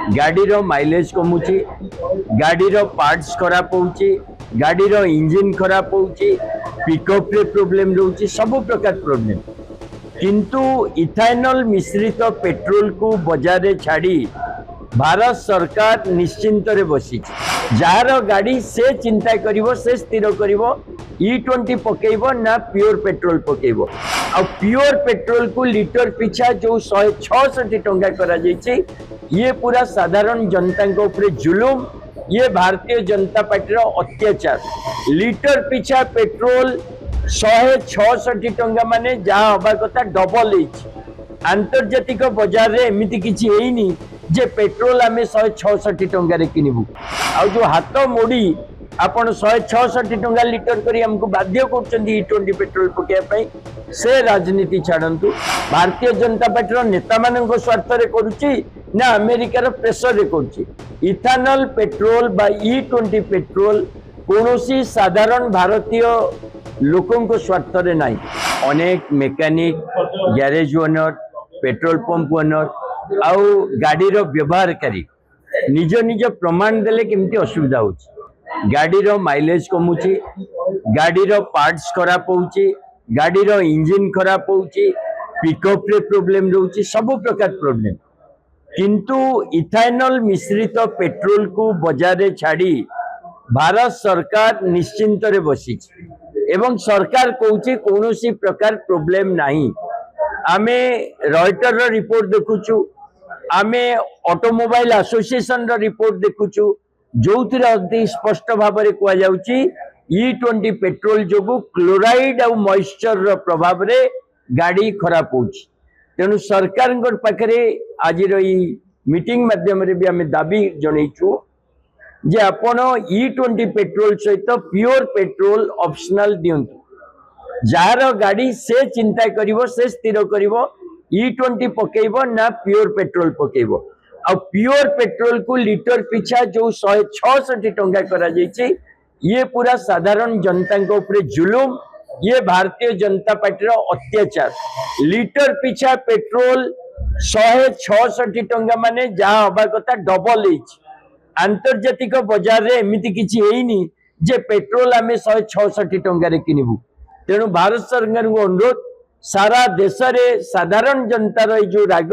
गाड़ीर mileage कमुची, गाड़ीर parts खराब होउची, गाड़ीर engine खराब होउची, पिकअप रे प्रॉब्लम रहउची, सब प्रकार प्रॉब्लम। किंतु इथानल मिश्रित पेट्रोल को बाजार रे छाड़ी भारत सरकार निश्चिंत रे बसी। जार गाड़ी से चिंता करिवो, से स्थिर करिवो E20 पकेइबो ना प्योर पेट्रोल पकेइबो। आ प्योर पेट्रोल को लीटर पिछा जो 166 टंका करा जायछि, ये पूरा साधारण जनता के ऊपर जुलुम, ये भारतीय जनता पार्टी रो अत्याचार। लीटर पिछा पेट्रोल 166 टंका माने जहाँ हवा कथा डबल एच। आंतर्जातिक बाजार रे एमिति किछि हेइनी जे पेट्रोल आमे 166 टंका रे किनिबु। आ जो हाथ मोड़ी आपण 166 टंका लीटर करी हमको बाध्य करछन्ती E20 पेट्रोल पकेया पई, से राजनीति छाड़ंतु। भारतीय जनता पार्टी रो नेता मानक स्वार्थ रे करूची ना अमेरिका रो प्रेशर रे करूची। इथानल पेट्रोल बा E20 पेट्रोल कोनोसी साधारण भारतीय लोकों को स्वार्थ रे नाही। अनेक mechanic, garage owner, petrol pump owner आउ गाड़ी रो व्यवहारकारी निज निज प्रमाण देले केमती असुविधा होची। गाड़ीर माइलेज कमुची, गाड़ीर पार्ट्स खराब होउची, गाड़ीर इंजिन खराब होउची, पिकअप रे प्रॉब्लम रहउची, सब प्रकार प्रॉब्लम। किंतु इथानल मिश्रित पेट्रोल को बाजार रे छाड़ी भारत सरकार निश्चिंत रे बसी एवं सरकार कहूची कौनसी प्रकार प्रॉब्लम नहीं। आमे रॉयटर रो रिपोर्ट देखुचु, आमे ऑटोमोबाइल एसोसिएशन रो रिपोर्ट देखुचु, जो अति स्पष्ट भाव में कहुच्छी E20 पेट्रोल जो क्लोराइड और मॉइस्चर रो प्रभाव रे गाड़ी खराब होची। तेणु सरकार पाखे आज मीटिंग माध्यम भी आम दाबी जनईचु जे आपण E20 पेट्रोल सहित प्योर पेट्रोल ऑप्शनल दिंतु। जार गाड़ी से चिंता करिवो, से स्थिर करिवो E20 पकेइबो ना प्योर पेट्रोल पकेइबो। आ प्योर पेट्रोल को लीटर पिछा जो 166 टंका करा जायछि, ये पूरा साधारण जनता के ऊपर जुलुम, ये भारतीय जनता पार्टी रो अत्याचार। लीटर पिछा पेट्रोल 166 टंका माने जहाँ हवा कथा डबल एच। आंतर्जातिक बाजार रे एमिति किछि हेइनी जे पेट्रोल आमे 166 टंका रे किनिबु। तेणु भारत सरकार को अनुरोध, सारा देश रे साधारण जनता रो जो राग,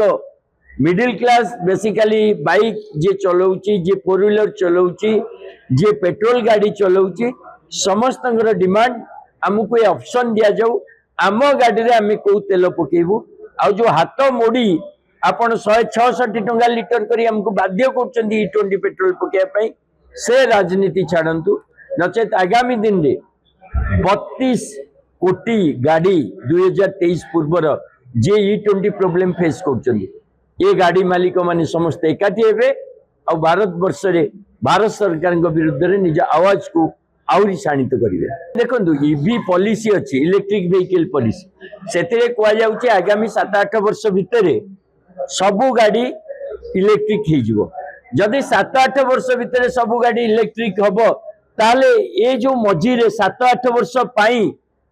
मिडिल क्लास बेसिकली बाइक जे चलाउची, जे फोर व्हीलर चलाउची, जे पेट्रोल गाड़ी चलाउची, समस्त डिमांड आमको ये ऑप्शन दिया जाऊ। आम गाड़ी रे आमे को तेल पकेबू। आ जो हाथ मोड़ी आपण 166 टंका लीटर करी हमको बाध्य करछन्ती E20 पेट्रोल पकेया पई, से राजनीति छाड़ंतु। नचेत आगामी दिन रे 32 कोटी गाड़ी 2023 पूर्वर जे E20 प्रॉब्लम फेस करछन्ती, ये गाड़ी मालिक माने समस्त एकाठी हेबे और भारत वर्ष रे भारत सरकार विरुद्ध रे निज आवाज को आउरी शाणित करिवे। देखंतु ईवी पॉलिसी अछि, इलेक्ट्रिक व्हीकल पॉलिसी, सेतिरे कोआ जाउछि आगामी 7-8 वर्ष भितरे सबु गाड़ी इलेक्ट्रिक हे जिवो। जदि 7-8 वर्ष भितरे सबु गाड़ी इलेक्ट्रिक हबो, ताले ए जो मझी रे 7-8 वर्ष पाई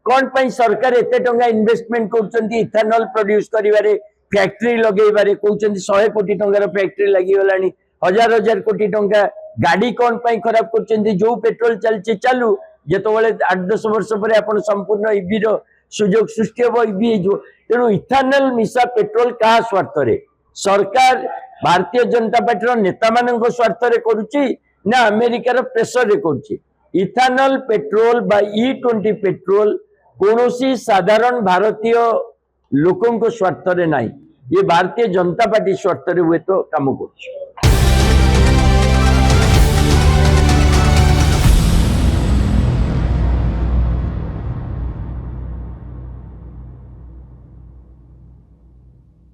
कोन पाई सरकार एते टंगा इन्वेस्टमेंट करछन्ती इथानल प्रोड्यूस करिवारे, फैक्ट्री लगेबारे कहउछन्ती 100 कोटी टंकार फैक्ट्री लागि गलानी, हजार हजार कोटी टंका गाड़ी कौन पाई खराब करछन्ती। जो पेट्रोल चलचे चालू, जेतोबेले 8-10 वर्ष पर आपण संपूर्ण ईवी रो सुयोग सृष्टि हो, ईवी जो। तेणु इथानल मिसा पेट्रोल का स्वार्थ रे सरकार भारतीय जनता पार्टी रो नेता मानक स्वार्थ रे करूची ना अमेरिका रो प्रेशर रे करूची। इथानल पेट्रोल बा E20 पेट्रोल कोनोसी साधारण भारतीय लोकों को स्वार्थ रे नाही, ये भारतीय जनता पार्टी स्वार्थ रे हुए तो काम करछि।